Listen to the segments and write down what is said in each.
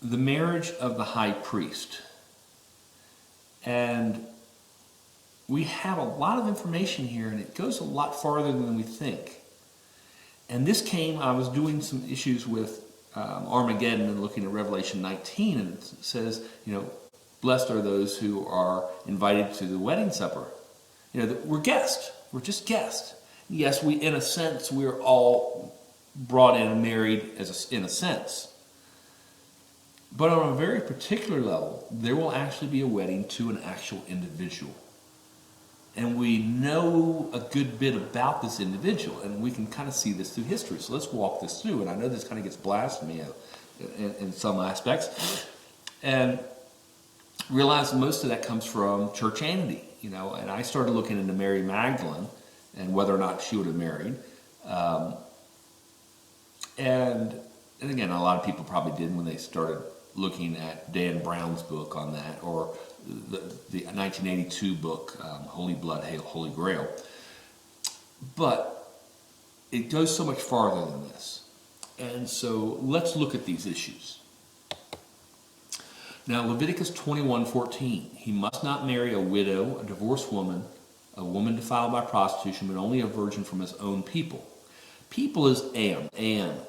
the marriage of the high priest. And we have a lot of information here, and it goes a lot farther than we think. And this I was doing some issues with Armageddon and looking at Revelation 19, and it says, blessed are those who are invited to the wedding supper. We're guests. We're just guests. Yes, in a sense, we're all brought in and married in a sense. But on a very particular level, there will actually be a wedding to an actual individual. And we know a good bit about this individual, and we can kind of see this through history. So let's walk this through. And I know this kind of gets blasphemy in some aspects. And realize most of that comes from churchianity, and I started looking into Mary Magdalene and whether or not she would have married. And again, a lot of people probably did when they started looking at Dan Brown's book on that, or the 1982 book, Holy Blood, Holy Grail. But it goes so much farther than this. And so let's look at these issues. Now, Leviticus 21:14, he must not marry a widow, a divorced woman, a woman defiled by prostitution, but only a virgin from his own people. People is Am.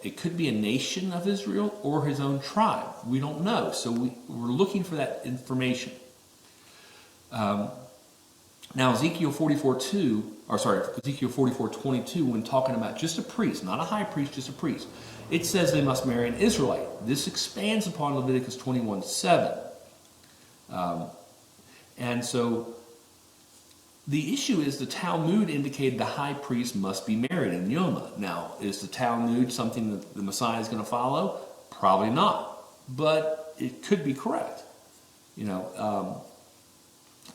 It could be a nation of Israel or his own tribe. We don't know. So we're looking for that information. Now, Ezekiel 44:22, when talking about just a priest, not a high priest, just a priest, it says they must marry an Israelite. This expands upon Leviticus 21:7. And so the issue is the Talmud indicated the high priest must be married in Yoma. Now, is the Talmud something that the Messiah is going to follow? Probably not. But it could be correct.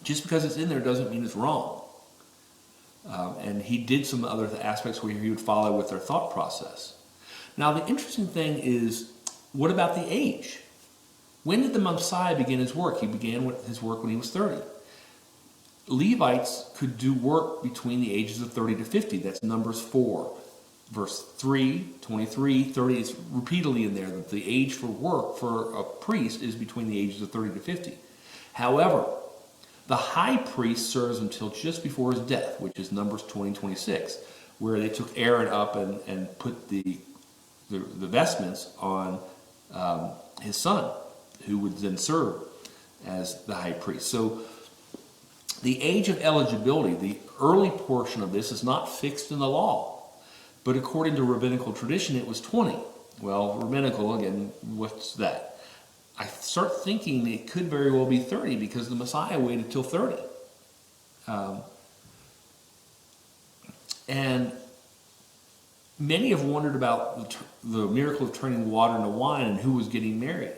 Just because it's in there doesn't mean it's wrong. And he did some other aspects where he would follow with their thought process. Now, the interesting thing is, what about the age? When did the Messiah begin his work? He began his work when he was 30. Levites could do work between the ages of 30 to 50. That's Numbers 4, verse 3, 23, 30 is repeatedly in there that the age for work for a priest is between the ages of 30 to 50. However, the high priest serves until just before his death, which is Numbers 20:26, where they took Aaron up and put the vestments on his son, who would then serve as the high priest. So the age of eligibility, the early portion of this, is not fixed in the law. But according to rabbinical tradition, it was 20. Well, rabbinical, again, what's that? I start thinking it could very well be 30 because the Messiah waited till 30. And many have wondered about the miracle of turning water into wine and who was getting married.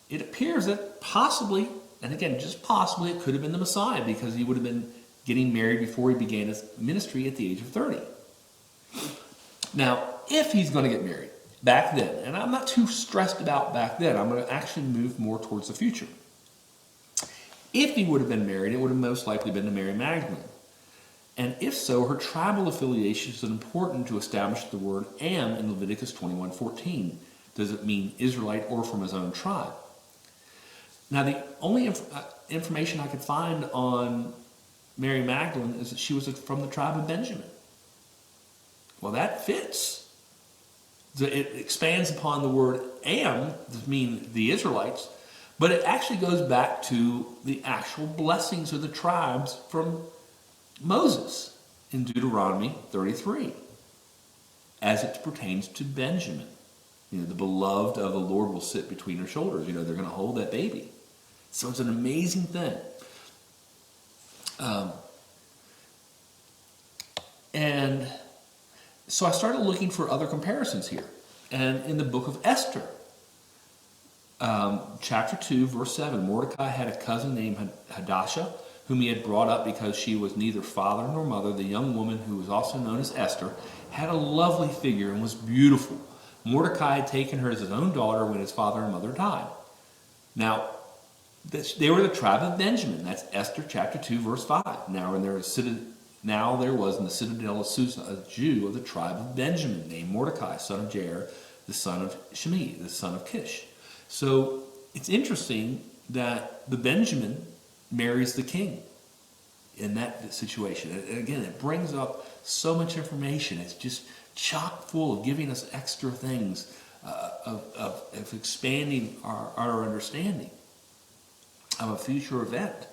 It appears that possibly, and again, just possibly, it could have been the Messiah because he would have been getting married before he began his ministry at the age of 30. Now, if he's going to get married back then, and I'm not too stressed about back then, I'm going to actually move more towards the future. If he would have been married, it would have most likely been to Mary Magdalene. And if so, her tribal affiliation is important to establish the word Am in Leviticus 21:14. Does it mean Israelite or from his own tribe? Now, the only information I could find on Mary Magdalene is that she was from the tribe of Benjamin. Well, that fits. It expands upon the word Am, to mean the Israelites, but it actually goes back to the actual blessings of the tribes from Moses in Deuteronomy 33, as it pertains to Benjamin. The beloved of the Lord will sit between her shoulders. They're going to hold that baby. So it's an amazing thing. And so I started looking for other comparisons here. And in the book of Esther, chapter 2, verse 7, Mordecai had a cousin named Hadassah, whom he had brought up because she was neither father nor mother. The young woman, who was also known as Esther, had a lovely figure and was beautiful. Mordecai had taken her as his own daughter when his father and mother died. Now, they were the tribe of Benjamin. That's Esther chapter 2, verse 5. Now there was in the citadel of Susa a Jew of the tribe of Benjamin named Mordecai, son of Jair, the son of Shimei, the son of Kish. So it's interesting that the Benjamin marries the king in that situation. And again, it brings up so much information. It's just chock full of giving us extra things, of expanding our understanding of a future event.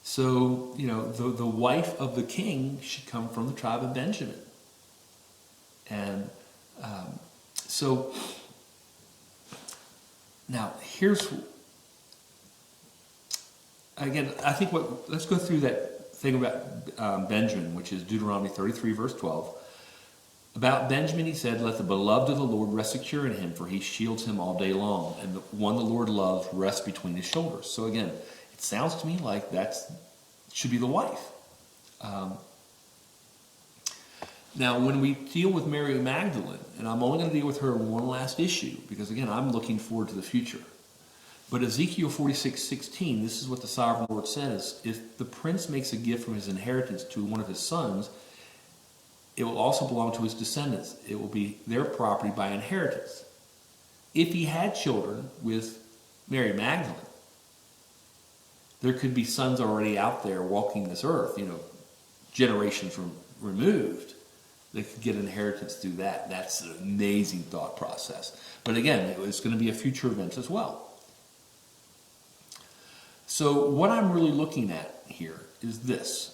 So, the wife of the king should come from the tribe of Benjamin. And so, now here's, again, I think let's go through that thing about Benjamin, which is Deuteronomy 33, verse 12. About Benjamin, he said, "Let the beloved of the Lord rest secure in him, for he shields him all day long, and the one the Lord loves rests between his shoulders." So again, it sounds to me like should be the wife. Now, when we deal with Mary Magdalene, and I'm only going to deal with her in one last issue, because again, I'm looking forward to the future. But Ezekiel 46:16, this is what the sovereign Lord says: "If the prince makes a gift from his inheritance to one of his sons, it will also belong to his descendants. It will be their property by inheritance." If he had children with Mary Magdalene, there could be sons already out there walking this earth, generations removed. They could get inheritance through that. That's an amazing thought process. But again, it's going to be a future event as well. So what I'm really looking at here is this.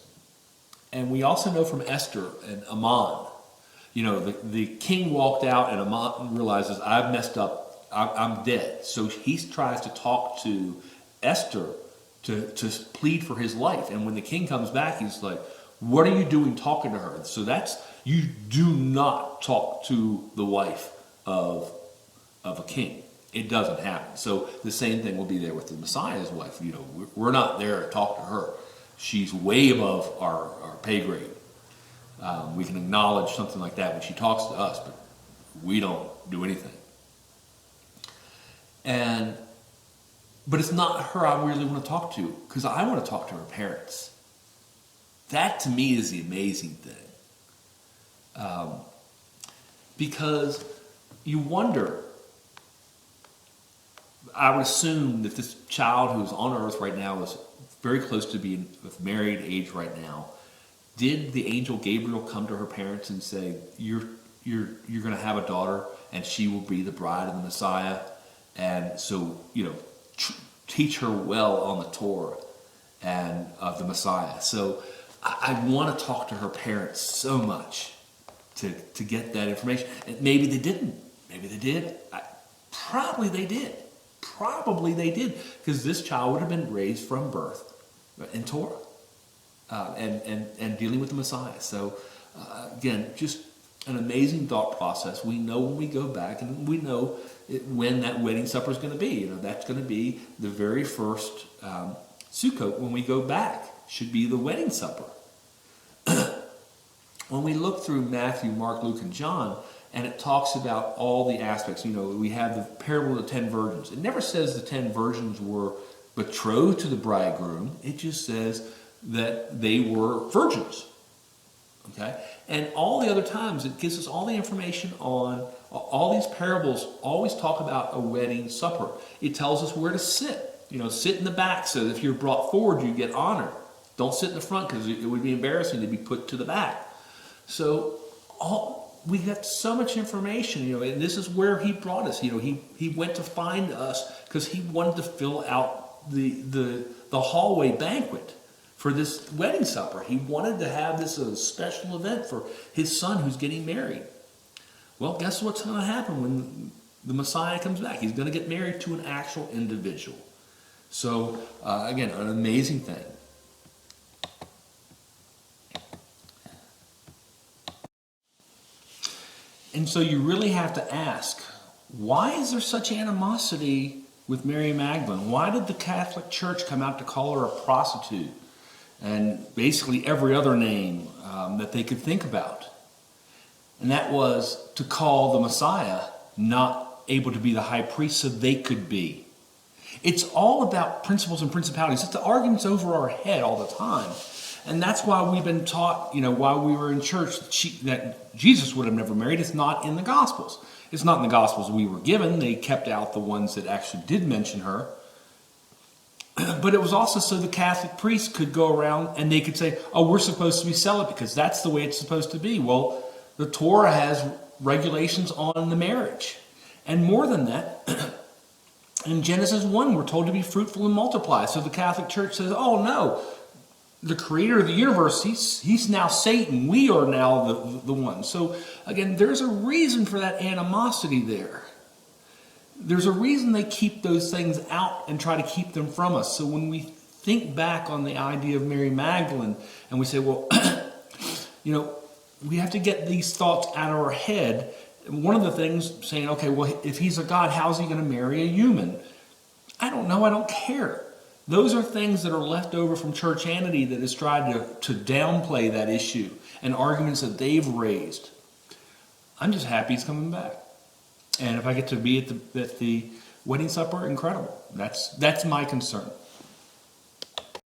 And we also know from Esther and Aman, the king walked out and Aman realizes, "I've messed up, I'm dead." So he tries to talk to Esther to plead for his life. And when the king comes back, he's like, "What are you doing talking to her?" So you do not talk to the wife of a king. It doesn't happen. So the same thing will be there with the Messiah's wife. We're not there to talk to her. She's way above our pay grade. We can acknowledge something like that when she talks to us, but we don't do anything. But it's not her I really want to talk to, because I want to talk to her parents. That to me is the amazing thing. Because you wonder, I would assume that this child who's on earth right now is very close to being of married age right now. Did the angel Gabriel come to her parents and say, you're going to have a daughter and she will be the bride of the Messiah, and so teach her well on the Torah and of the Messiah? So I want to talk to her parents so much to get that information. And maybe they didn't. Maybe they did. Probably they did. Probably they did, because this child would have been raised from birth in Torah and dealing with the Messiah. So again, just an amazing thought process. We know when we go back, and we know when that wedding supper is going to be. That's going to be the very first Sukkot when we go back. Should be the wedding supper. When we look through Matthew, Mark, Luke, and John, and it talks about all the aspects, we have the parable of the 10 virgins. It never says the 10 virgins were betrothed to the bridegroom. It just says that they were virgins. Okay? And all the other times, it gives us all the information on all these parables. Always talk about a wedding supper. It tells us where to sit. Sit in the back so that if you're brought forward, you get honored. Don't sit in the front, because it would be embarrassing to be put to the back. So we got so much information, and this is where he brought us. He went to find us because he wanted to fill out the hallway banquet for this wedding supper. He wanted to have this as a special event for his son who's getting married. Well, guess what's going to happen when the Messiah comes back? He's going to get married to an actual individual. So again, an amazing thing. And so you really have to ask, why is there such animosity with Mary Magdalene? Why did the Catholic Church come out to call her a prostitute and basically every other name that they could think about? And that was to call the Messiah not able to be the high priest so they could be. It's all about principles and principalities. It's the arguments over our head all the time. And that's why we've been taught, while we were in church, that Jesus would have never married. It's not in the Gospels. It's not in the Gospels we were given. They kept out the ones that actually did mention her. But it was also so the Catholic priests could go around and they could say, oh, we're supposed to be celibate because that's the way it's supposed to be. Well, the Torah has regulations on the marriage. And more than that, in Genesis 1, we're told to be fruitful and multiply. So the Catholic Church says, oh, no, the creator of the universe, he's now Satan. We are now the one. So, again, there's a reason for that animosity there. There's a reason they keep those things out and try to keep them from us. So when we think back on the idea of Mary Magdalene and we say, well, we have to get these thoughts out of our head. One of the things saying, okay, well, if he's a God, how's he going to marry a human? I don't know. I don't care. Those are things that are left over from churchianity that has tried to downplay that issue and arguments that they've raised. I'm just happy he's coming back. And if I get to be at the wedding supper, incredible. That's my concern.